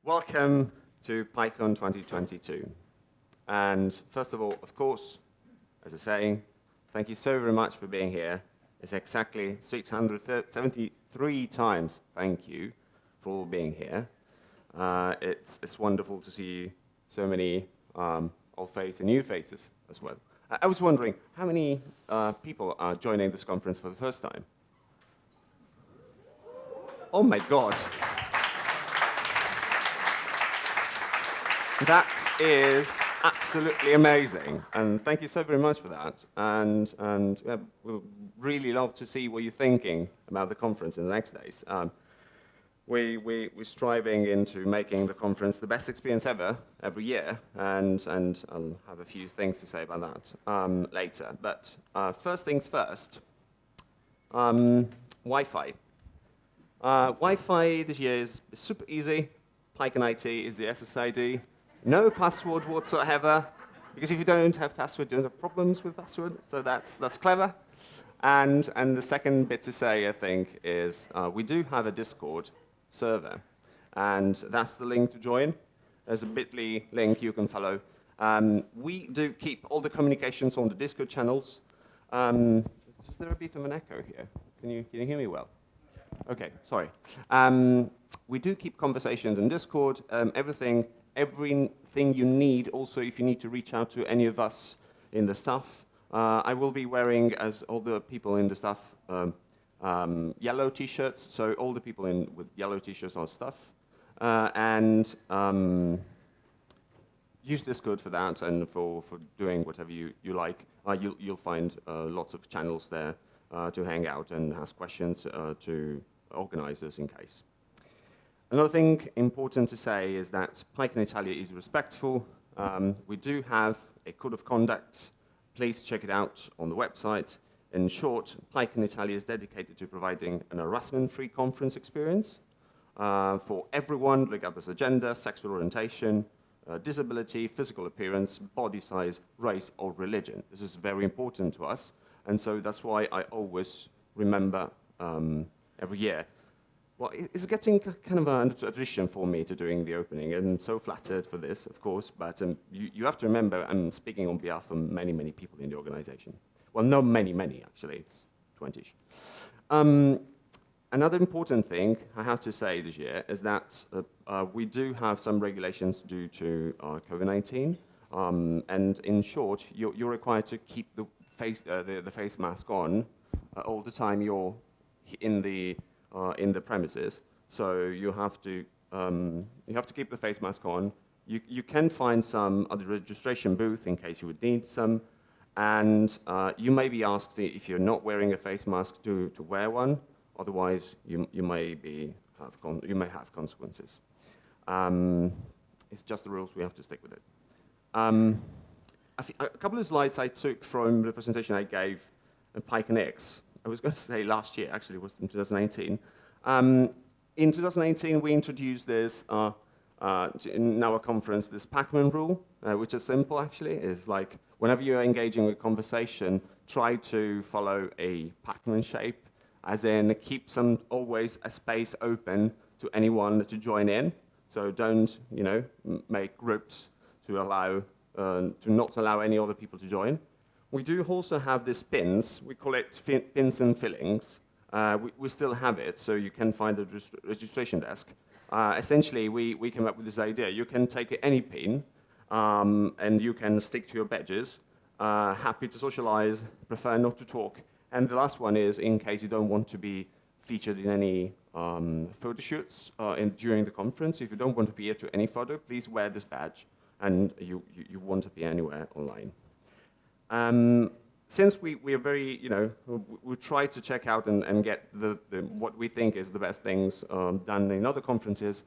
Welcome to PyCon 2022. And first of all, of course, as I was saying, thank you so very much for being here. It's exactly 673 times thank you for being here. It's wonderful to see so many old faces and new faces as well. I was wondering, how many people are joining this conference for the first time? Oh my God. That is absolutely amazing, and thank you so very much for that. And we'd really love to see what you're thinking about the conference in the next days. We're striving into making the conference the best experience ever, every year, and I'll have a few things to say about that later. But first things first, Wi-Fi. Wi-Fi this year is super easy. PyCon IT is the SSID. No password whatsoever, because if you don't have password, you don't have problems with password, so that's clever. And the second bit to say, I think, is we do have a Discord server, and that's the link to join. There's a bit.ly link you can follow. We do keep all the communications on the Discord channels. Is there a bit of an echo here? Can you hear me well? Okay, sorry. We do keep conversations in Discord. Everything you need, also if you need to reach out to any of us in the staff. I will be wearing, as all the people in the staff, yellow t-shirts, so all the people with yellow t-shirts are staff. Use Discord for that and for doing whatever you like. You'll find lots of channels there to hang out and ask questions to organizers in case. Another thing important to say is that PyCon Italia is respectful. We do have a code of conduct. Please check it out on the website. In short, PyCon Italia is dedicated to providing an harassment-free conference experience for everyone, regardless of gender, sexual orientation, disability, physical appearance, body size, race, or religion. This is very important to us, and so that's why I always remember every year. Well, it's getting kind of a tradition for me to doing the opening, and I'm so flattered for this, of course, but you have to remember I'm speaking on behalf of many, many people in the organization. Well, not many, actually, it's 20-ish. Another important thing I have to say this year is that we do have some regulations due to COVID-19, and in short, you're required to keep the face mask on all the time you're in the premises. So you have to keep the face mask on. You can find some at the registration booth in case you would need some, and you may be asked if you're not wearing a face mask to wear one. Otherwise, you may have consequences. It's just the rules. We have to stick with it. A couple of slides I took from the presentation I gave at PyCon X. I was going to say last year, actually, it was in 2018. In 2018, we introduced this, in our conference, this Pac-Man rule, which is simple, actually. It's like, whenever you're engaging with conversation, try to follow a Pac-Man shape, as in keep always a space open to anyone to join in. So don't, make groups to not allow any other people to join. We do also have these pins. We call it pins and fillings. We still have it, so you can find the registration desk. Essentially, we came up with this idea. You can take any pin, and you can stick to your badges. Happy to socialize, prefer not to talk. And the last one is, in case you don't want to be featured in any photo shoots during the conference, if you don't want to appear to any photo, please wear this badge, and you won't appear anywhere online. Since we are very, we try to check out and get what we think is the best things done in other conferences,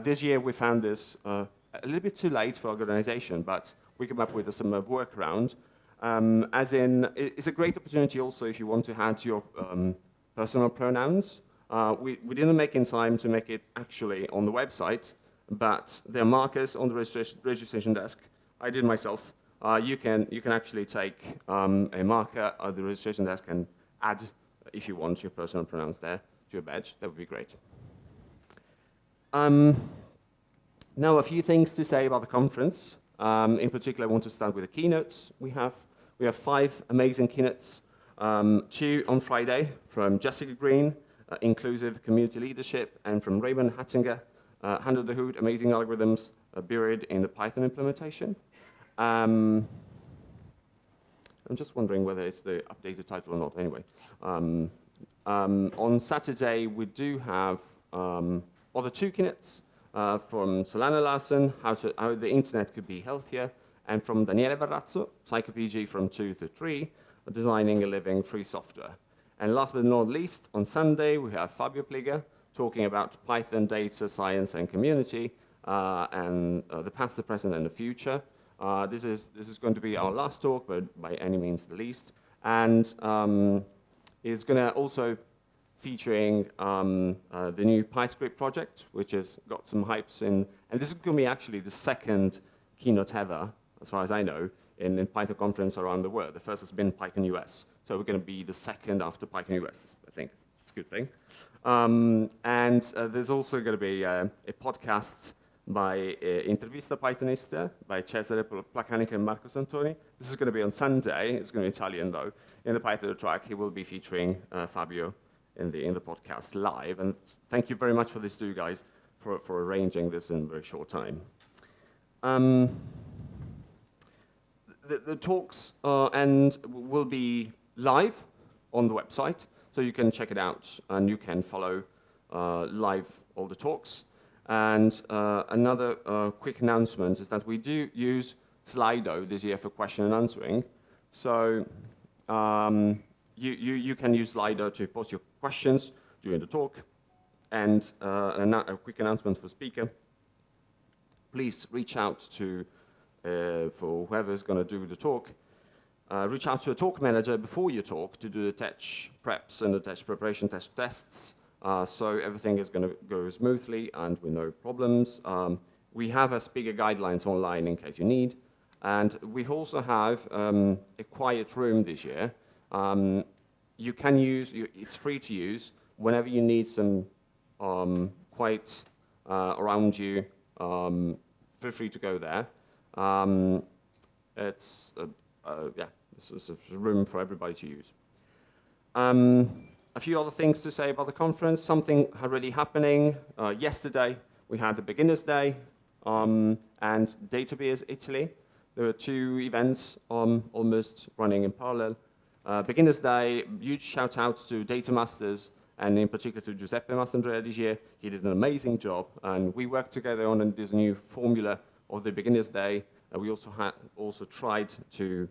this year we found this a little bit too late for organization, but we came up with some workaround. As in, it's a great opportunity also if you want to add your personal pronouns. We didn't make in time to make it actually on the website, but there are markers on the registration desk. I did myself. You can actually take a marker at the registration desk and add, if you want, your personal pronouns there to your badge. That would be great. Now, a few things to say about the conference. In particular, I want to start with the keynotes we have. We have 5 amazing keynotes, 2 on Friday from Jessica Green, Inclusive Community Leadership, and from Raymond Hattinger, Under the Hood, Amazing Algorithms Buried in the Python Implementation. I'm just wondering whether it's the updated title or not, anyway. On Saturday, we do have other 2 keynotes from Solana Larsen, how the internet could be healthier, and from Daniele Verrazzo, PsychoPG from 2 to 3, Designing a Living Free Software. And last but not least, on Sunday, we have Fabio Pliga talking about Python, data, science, and community, and the past, the present, and the future. This is going to be our last talk, but by any means the least. And it's going to also featuring the new PyScript project, which has got some hypes in. And this is going to be actually the second keynote ever, as far as I know, in Python conference around the world. The first has been PyCon US. So we're going to be the second after PyCon US. I think it's a good thing. And there's also going to be a podcast by Intervista Pythonista by Cesare Placanica and Marco Santoni. This is going to be on Sunday. It's going to be Italian, though. In the Python track, he will be featuring Fabio in the podcast live. And thank you very much for these 2 guys for arranging this in a very short time. The talks will be live on the website, so you can check it out and you can follow live all the talks. And another quick announcement is that we do use Slido this year for question and answering. So you can use Slido to post your questions during the talk. And a quick announcement for speaker. Please reach out to, for whoever's going to do the talk, reach out to a talk manager before your talk to do the test preps and the test preparation tests. So everything is going to go smoothly and with no problems. We have a speaker guidelines online in case you need. And we also have a quiet room this year. You can use, it's free to use whenever you need some quiet around you. Feel free to go there. It's a room for everybody to use. A few other things to say about the conference. Something already happening. Yesterday, we had the Beginners Day and Database Italy. There were 2 events almost running in parallel. Beginners Day, huge shout out to Data Masters, and in particular to Giuseppe Mastandrea this year. He did an amazing job, and we worked together on this new formula of the Beginners Day. We also tried to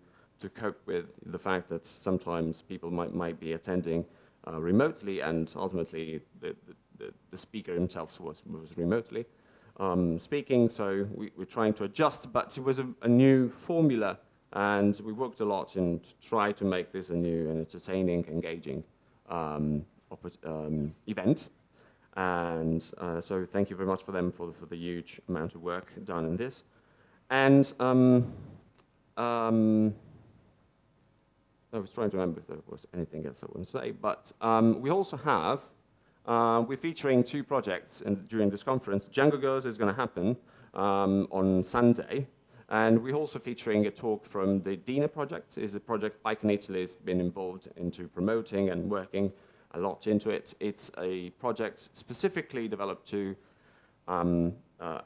cope with the fact that sometimes people might be attending remotely, and ultimately the speaker himself was remotely speaking. So we're trying to adjust, but it was a new formula, and we worked a lot and tried to make this a new and entertaining, engaging event. And so thank you very much for them for the huge amount of work done in this. And I was trying to remember if there was anything else I want to say, but we also have, we're featuring 2 projects during this conference. Django Goes is going to happen on Sunday, and we're also featuring a talk from the DINA project. It's a project PyCon Italy has been involved into promoting and working a lot into it. It's a project specifically developed to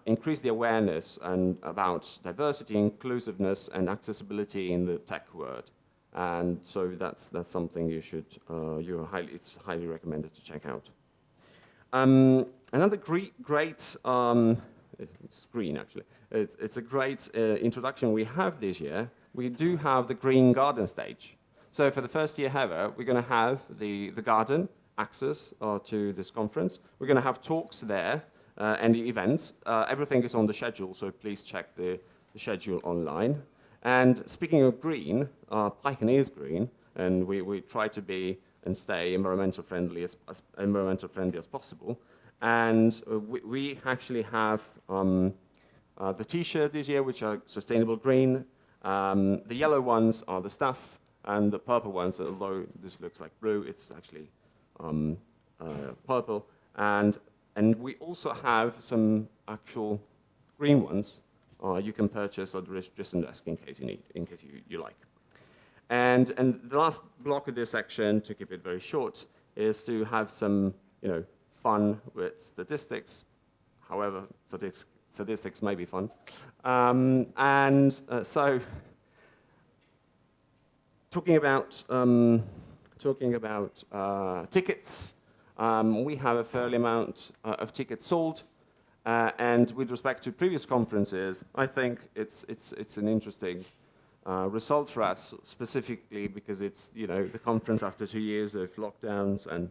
increase the awareness about diversity, inclusiveness, and accessibility in the tech world. And so that's something you should, it's highly recommended to check out. Another great, it's green actually, it's a great introduction we have this year. We do have the Green Garden stage. So for the first year ever, we're going to have the garden access to this conference. We're going to have talks there and the events. Everything is on the schedule, so please check the schedule online. And speaking of green, PyCon is green, and we try to be and stay environmental friendly as possible. And we actually have the T-shirt this year, which are sustainable green. The yellow ones are the stuff, and the purple ones, although this looks like blue, it's actually purple. And we also have some actual green ones, you can purchase at the registration desk in case you need, in case you like. And the last block of this section, to keep it very short, is to have some fun with statistics. However, statistics may be fun. So, talking about tickets, we have a fair amount of tickets sold. And with respect to previous conferences, I think it's an interesting result for us, specifically because it's the conference after 2 years of lockdowns and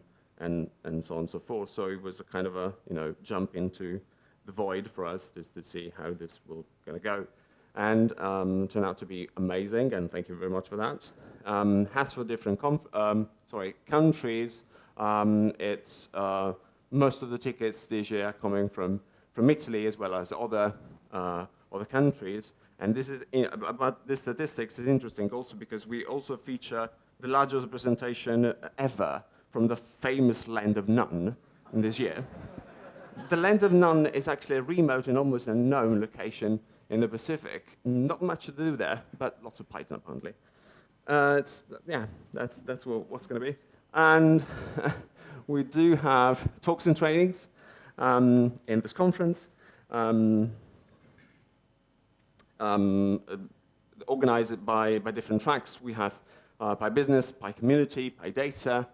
so on and so forth. So it was a kind of a jump into the void for us just to see how this will gonna go, and turned out to be amazing. And thank you very much for that. As for different countries, it's most of the tickets this year are coming from Italy as well as other countries. And this is about the statistics is interesting also because we also feature the largest representation ever from the famous land of none in this year. The land of none is actually a remote and almost unknown location in the Pacific. Not much to do there, but lots of Python apparently. That's what's going to be. And we do have talks and trainings in this conference. Organized by different tracks. We have PyBusiness, PyCommunity, PyData,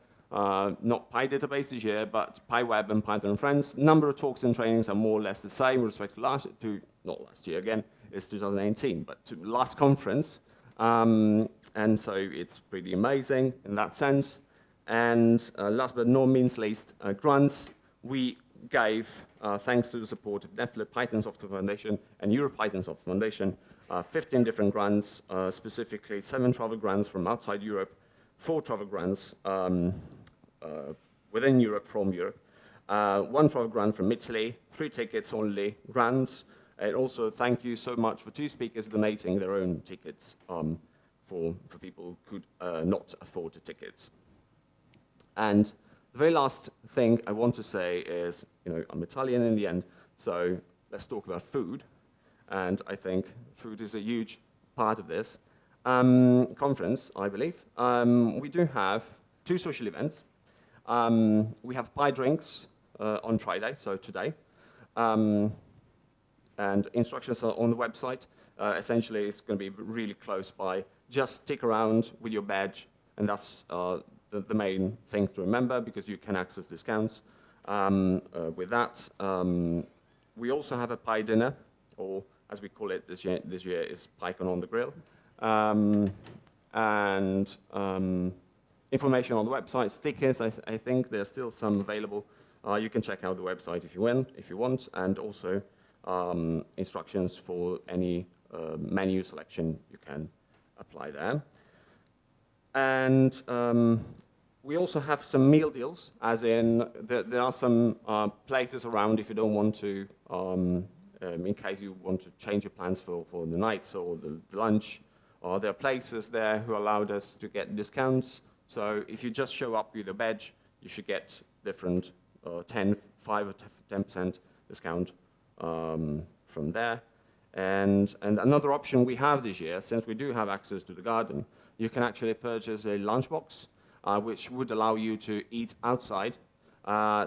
not PyDatabase this year, but PyWeb and Python and Friends. Number of talks and trainings are more or less the same with respect to not last year again, it's 2018, but to last conference. And so it's pretty amazing in that sense. And last but not least, grants. We gave, thanks to the support of Netflix, Python Software Foundation, and EuroPython Software Foundation, 15 different grants, specifically 7 travel grants from outside Europe, 4 travel grants within Europe, from Europe, 1 travel grant from Italy, 3 tickets only grants, and also thank you so much for 2 speakers donating their own tickets for people who could not afford the tickets. And the very last thing I want to say is, I'm Italian in the end, so let's talk about food. And I think food is a huge part of this conference, I believe. We do have 2 social events. We have Pie Drinks on Friday, so today. And instructions are on the website. Essentially, it's going to be really close by. Just stick around with your badge, and that's the main thing to remember, because you can access discounts with that. We also have a pie dinner, or as we call it this year is PyCon on the Grill. And information on the website, stickers, I think there's still some available. You can check out the website if you want, and also instructions for any menu selection you can apply there. And we also have some meal deals, as in there are some places around if you don't want to, in case you want to change your plans for the nights or the lunch. There are places there who allowed us to get discounts. So if you just show up with a badge, you should get different 5 or 10% discount from there. And another option we have this year, since we do have access to the garden, you can actually purchase a lunchbox, which would allow you to eat outside.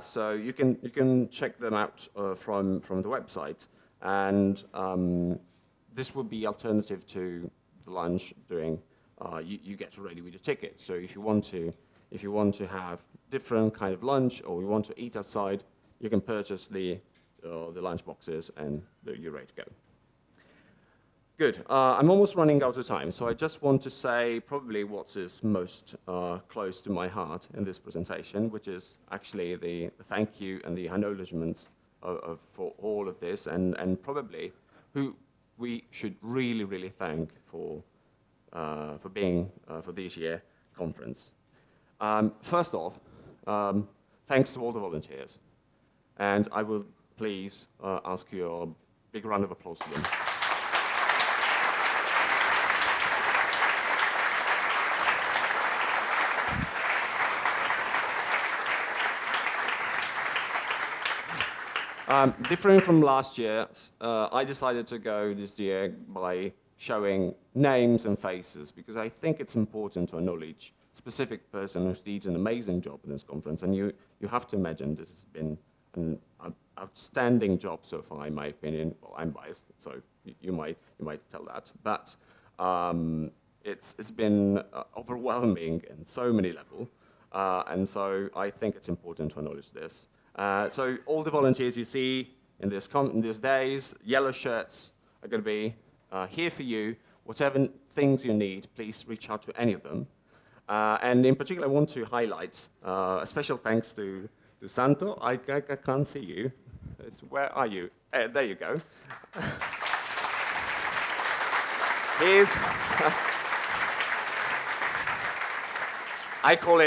So you can check them out from the website, and this would be alternative to the lunch during. You get ready with your ticket. So if you want to have different kind of lunch, or you want to eat outside, you can purchase the lunch boxes, and you're ready to go. Good. I'm almost running out of time, so I just want to say probably what is most close to my heart in this presentation, which is actually the thank you and the acknowledgement for all of this, and probably who we should really, really thank for being for this year conference. First off, thanks to all the volunteers, and I will please ask you a big round of applause to them. Different from last year, I decided to go this year by showing names and faces because I think it's important to acknowledge a specific person who did an amazing job in this conference. And you have to imagine this has been an outstanding job so far, in my opinion. Well, I'm biased, so you might tell that. But it's been overwhelming in so many levels. And so I think it's important to acknowledge this. So all the volunteers you see in these days, yellow shirts are going to be here for you. Whatever things you need, please reach out to any of them. And in particular, I want to highlight a special thanks to Santo. I can't see you. Where are you? There you go. I call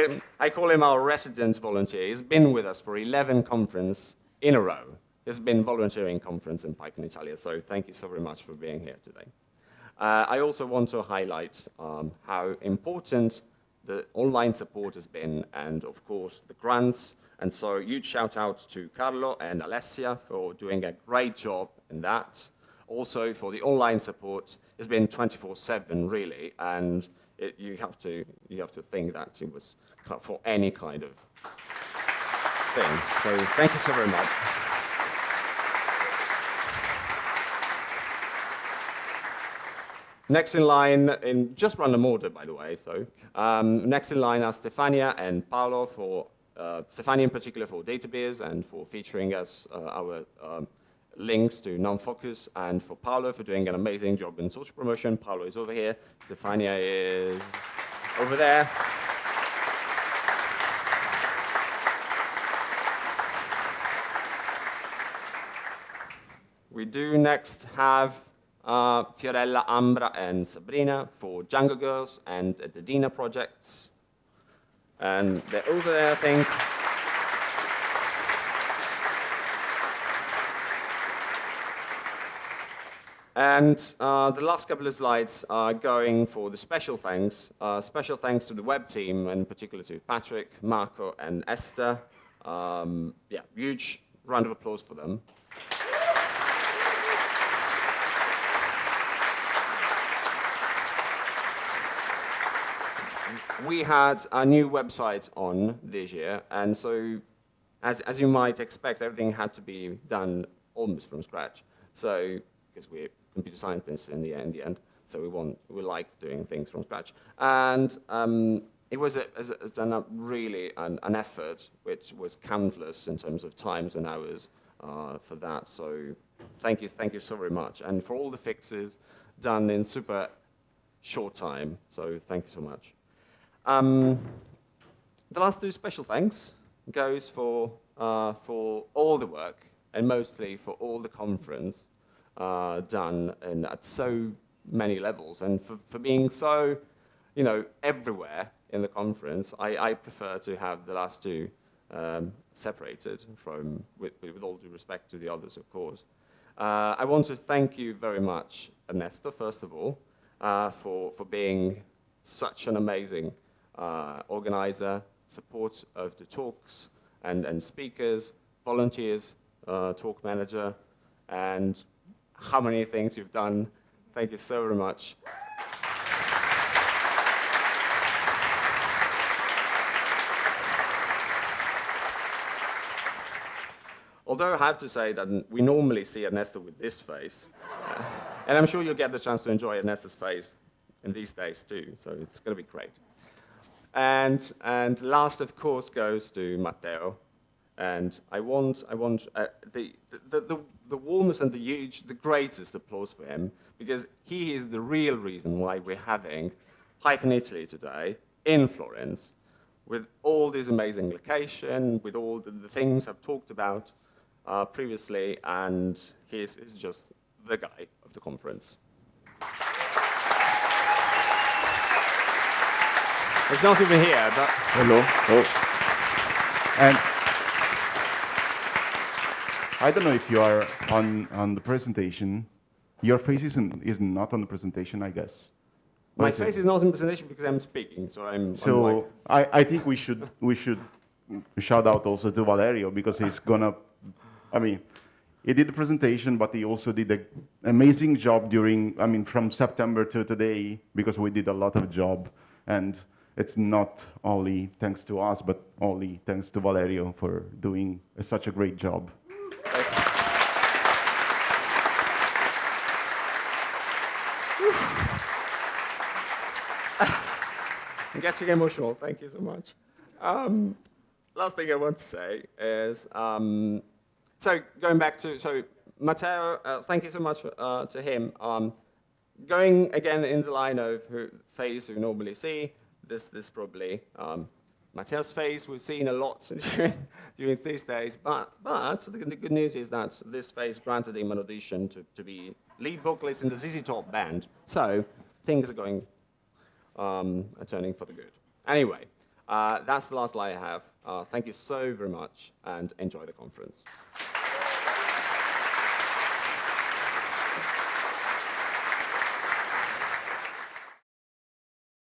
him our resident volunteer. He's been with us for 11 conferences in a row. He's been volunteering conference in PyCon Italia, so thank you so very much for being here today. I also want to highlight how important the online support has been, and of course the grants. And so huge shout out to Carlo and Alessia for doing a great job in that. Also for the online support, it's been 24/7 really, and you have to think that it was for any kind of thing. So thank you so very much. Next in line, just random order, by the way. So next in line are Stefania and Paolo for Stefania in particular for database and for featuring us our links to non-focus, and for Paolo for doing an amazing job in social promotion. Paolo is over here. Stefania is over there. We do next have Fiorella, Ambra, and Sabrina for Django Girls and the Dina projects. And they're over there, I think. And the last couple of slides are going for the special thanks. Special thanks to the web team, and in particular to Patrick, Marco, and Esther. Yeah, huge round of applause for them. We had a new website on this year, and so as you might expect, everything had to be done almost from scratch. So, because we're computer scientists in the end, so we like doing things from scratch. And it was really an effort which was countless in terms of times and hours for that. So thank you so very much, and for all the fixes done in super short time. So thank you so much. The last two special thanks goes for all the work, and mostly for all the conference done at so many levels, and for being so, everywhere in the conference. I prefer to have the last two separated from, with all due respect to the others, of course. I want to thank you very much, Ernesto, first of all, for being such an amazing organizer, support of the talks and speakers, volunteers, talk manager, and how many things you've done. Thank you so very much. Although I have to say that we normally see Ernesto with this face, and I'm sure you'll get the chance to enjoy Ernesto's face in these days too, so it's going to be great. And last, of course, goes to Matteo, and I want the warmest and the greatest applause for him, because he is the real reason why we're having PyCon Italy today in Florence, with all this amazing location, with all the things I've talked about previously, and he's just the guy of the conference. He's not even here, but... Hello. Oh. And I don't know if you are on the presentation. Your face is not on the presentation, I guess. My face is not in the presentation because I'm speaking, so I'm like... I think we should shout out also to Valerio, because he's gonna... I mean, He did the presentation, but he also did an amazing job during, I mean, from September to today, because we did a lot of job. And it's not only thanks to us, but only thanks to Valerio for doing such a great job. I'm getting emotional. Thank you so much. Last thing I want to say is, so going back to, so Matteo, thank you so much to him. Going again in the line of face we normally see, this probably Matteo's face we've seen a lot during these days, but the good news is that this face granted him an audition to be lead vocalist in the ZZ Top band. So things are going, are turning for the good. Anyway, that's the last slide I have. Thank you so very much and enjoy the conference.